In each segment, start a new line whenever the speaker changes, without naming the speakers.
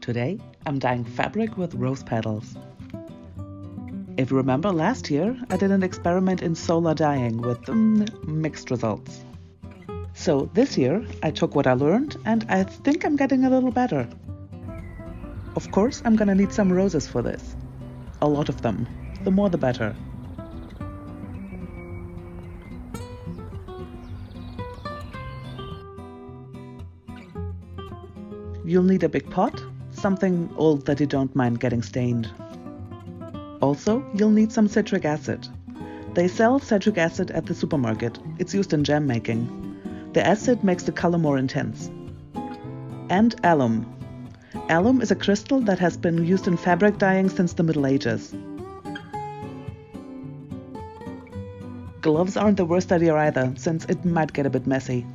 Today, I'm dyeing fabric with rose petals. If you remember last year, I did an experiment in solar dyeing with mixed results. So this year, I took what I learned and I think I'm getting a little better. Of course, I'm gonna need some roses for this. A lot of them. The more the better. You'll need a big pot, something old that you don't mind getting stained. Also, you'll need some citric acid. They sell citric acid at the supermarket. It's used in jam making. The acid makes the color more intense. And alum. Alum is a crystal that has been used in fabric dyeing since the Middle Ages. Gloves aren't the worst idea either, since it might get a bit messy.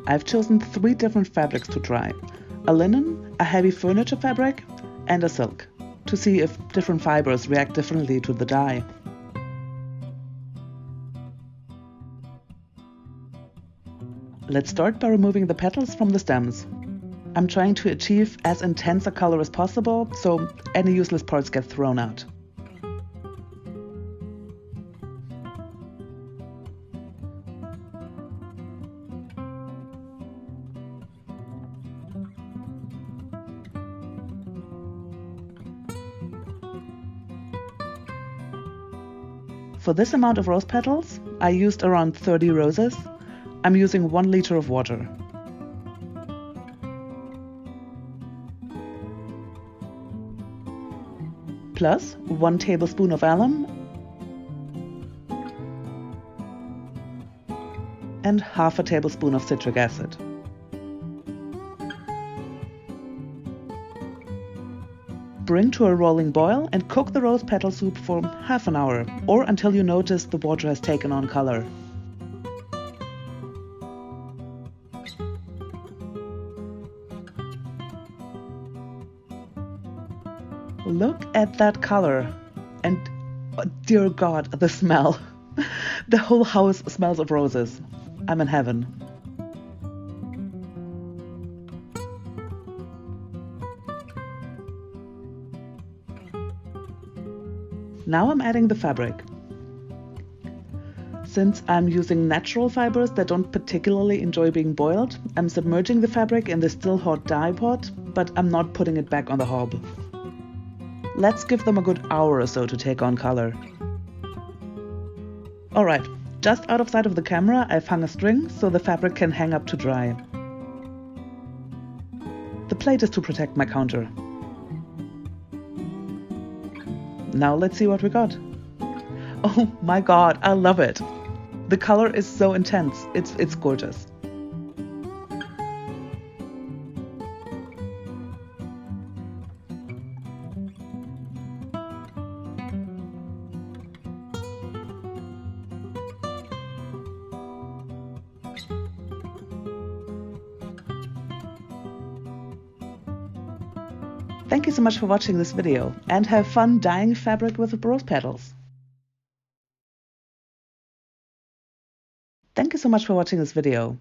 I've chosen 3 different fabrics to dry: a linen, a heavy furniture fabric, and a silk, to see if different fibers react differently to the dye. Let's start by removing the petals from the stems. I'm trying to achieve as intense a color as possible, so any useless parts get thrown out. For this amount of rose petals, I used around 30 roses. I'm using 1 liter of water. Plus 1 tablespoon of alum and half a tablespoon of citric acid. Bring to a rolling boil and cook the rose petal soup for half an hour, or until you notice the water has taken on color. Look at that color, and oh, dear God, the smell. The whole house smells of roses. I'm in heaven. Now I'm adding the fabric. Since I'm using natural fibers that don't particularly enjoy being boiled, I'm submerging the fabric in the still hot dye pot, but I'm not putting it back on the hob. Let's give them a good hour or so to take on color. Alright, just out of sight of the camera, I've hung a string so the fabric can hang up to dry. The plate is to protect my counter. Now let's see what we got. Oh my God, I love it. The color is so intense, it's gorgeous. Thank you so much for watching this video, and have fun dyeing fabric with rose petals. Thank you so much for watching this video.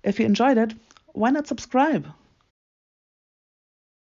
If you enjoyed it, why not subscribe?